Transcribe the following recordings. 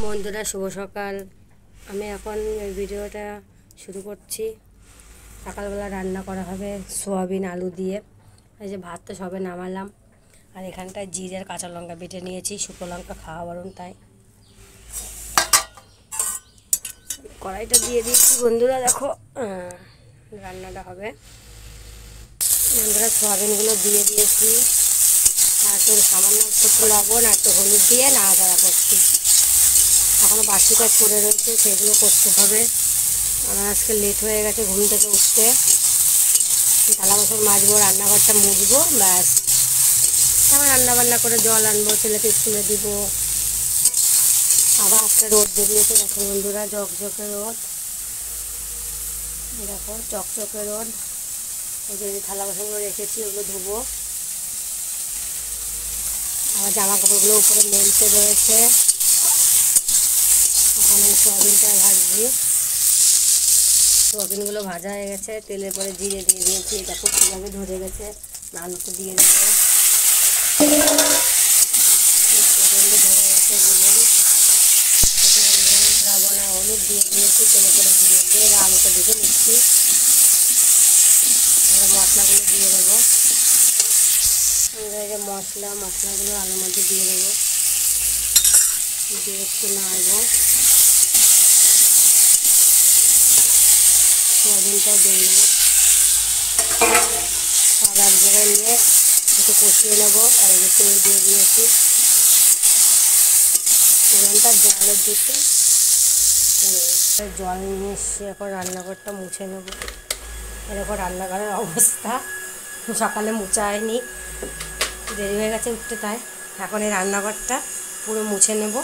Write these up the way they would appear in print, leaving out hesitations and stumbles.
বন্ধুরা শুভ সকাল। আমি এখন এই ভিডিওটা শুরু করছি। সকালবেলা রান্না করা হবে সোয়াবিন আলু দিয়ে। এই যে ভাত তো সবে নামালাম, আর এখানটায় জিরের কাঁচা লঙ্কা বেটে নিয়েছি, শুকনো লঙ্কা খাওয়া বারণ তাই। কড়াইটা দিয়ে দিচ্ছি বন্ধুরা, দেখো রান্নাটা হবে। বন্ধুরা সোয়াবিনগুলো দিয়ে দিয়েছি, আর একটু সামান্য একটু লবণ আর একটু হলুদ দিয়ে নাড়াচাড়া করছি। এখনও বাসি কাজ পড়ে রয়েছে, সেগুলো করতে হবে। আমার আজকে লেট হয়ে গেছে ঘুম থেকে উঠতে। থালা বাসন মাজবো, রান্নাঘরটা মুছবো, ব্যাস। আবার রান্নাবান্না করে জল আনবো, ছেলেকে স্কুলে দিব। আবার একটা রোদ বেরিয়েছে, দেখো বন্ধুরা, ঝকঝকে রোদ। দেখো চকচকে রোদ। ওই যে থালা বাসনগুলো রেখেছি, ওগুলো ধুবো। আমার জামা কাপড়গুলো উপরে মেলতে রয়েছে। এখন সোয়াবিনটা ভাজছি। সোয়াবিনগুলো ভাজা হয়ে গেছে, তেলের পরে জিরে দিয়ে দিয়েছি। দেখো কীভাবে ধরে গেছে। আলুটা দিয়ে দেবো, ধরে গেছে বলুন। লবণ আর হলুদ দিয়ে দিয়েছি, তেলের পরে দিয়ে দিয়ে আলুটা দেখে নিচ্ছি। মশলাগুলো দিয়ে দেবো। এই যে মশলাগুলো আলুর মধ্যে দিয়ে দেবো, দিয়ে একটু নাড়বো। সোয়াবিনটাও দিয়ে দেবো, সব এক জায়গায় নিয়ে একটু কষিয়ে নেবো। আর এই যে তেল দিয়ে দিয়েছি, তেলটা জলের দিতে জল নিয়ে এসে এখন রান্নাঘরটা মুছে নেবো। এরকম রান্নাঘরের অবস্থা, সকালে মুছা হয়নি, দেরি হয়ে গেছে উঠতে, তাই এখন এই রান্নাঘরটা পুরো মুছে নেব।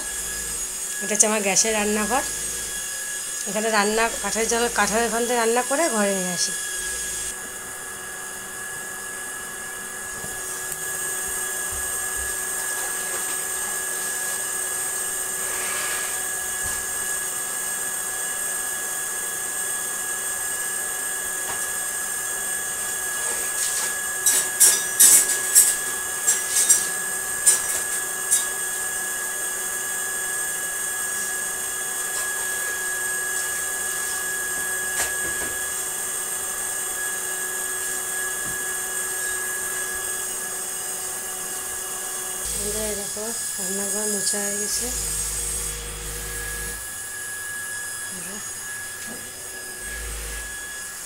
এটা হচ্ছে আমার গ্যাসের রান্নাঘর। এখানে কাঠের এখান থেকে রান্না করে ঘরে নিয়ে আসি। দেখো রান্নাঘর মোছা হয়ে গেছে।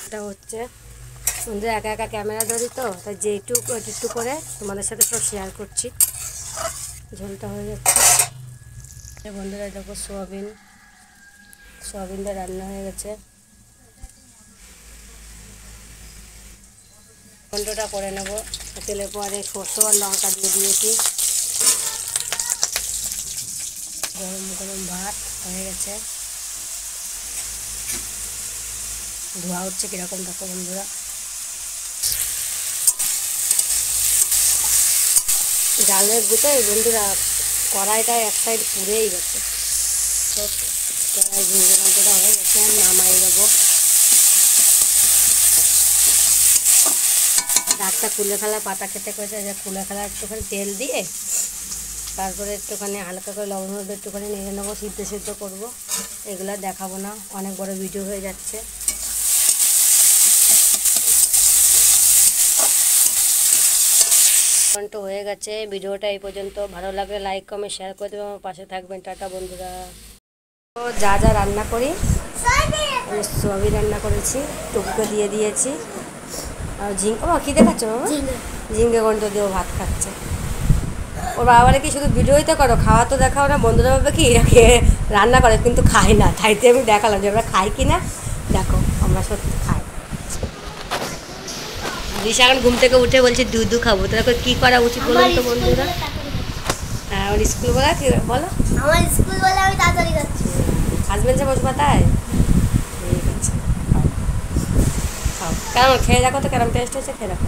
এটা হচ্ছে বন্ধুরা একা একা ক্যামেরা ধরি তো, তাই যেটুকু একটু করে তোমাদের সাথে সব শেয়ার করছি। ঝোলটা হয়ে যাচ্ছে বন্ধুরা। দেখো সোয়াবিনটা রান্না হয়ে গেছে। ঘন্টটা করে নেবো। তেলের পরে সরষে আর লঙ্কা দিয়ে দিয়েছি। গরম গরম ভাত হয়ে গেছে, ধোয়া হচ্ছে কীরকম দেখো বন্ধুরা। ডালের গুঁতোয় বন্ধুরা কড়াইটা এক সাইড পুড়েই গেছে। কড়াই ঝিঙে ঘন্টটা হয়ে গেছে, নামাই দেবো। ডাকটা কুলেখালা পাতা খেতে করেছে, যে কুলেখালা একটুখানি তেল দিয়ে তারপরে একটুখানি হালকা করে লবণ হলুদ একটুখানি নেড়ে নেবো, সিদ্ধ করবো। এগুলো দেখাবো না, অনেক বড় ভিডিও হয়ে যাচ্ছে। ঘন্টা হয়ে গেছে। ভিডিওটা এই পর্যন্ত। ভালো লাগলে লাইক কমেন্ট শেয়ার করে দেবেন, আমার পাশে থাকবেন। টাটা বন্ধুরা। তো যা রান্না করি, সোয়াবিন রান্না করেছি, টুকুকে দিয়ে দিয়েছি। আর কী দেখাচ্ছ বাবা? ঝিঙ্গে ঘন্ট দিয়েও ভাত খাচ্ছে। ওর বাবা কি শুধু ভিডিওই তো করো, খাওয়া তো দেখাও না। বন্ধুরা ভাবে কি এরা খেয়ে রান্না করে কিন্তু খায় না, তাইতে আমি দেখালাম যে আমরা খাই কি না। দেখো আমরা সত্যি খাই। ঋষা এখন ঘুম থেকে উঠে বলছে দুধ খাবো। তো দেখো কী করা উচিত বলুন তো বন্ধুরা। হ্যাঁ, আমার স্কুল বলা কি বলো? আমার স্কুল বলে আমি তাড়াতাড়ি যাচ্ছি। হাজবেন্ড বসবা তাই? ঠিক আছে, কেমন খেয়ে দেখো তো, কেমন টেস্ট হয়েছে, খেয়ে দেখো।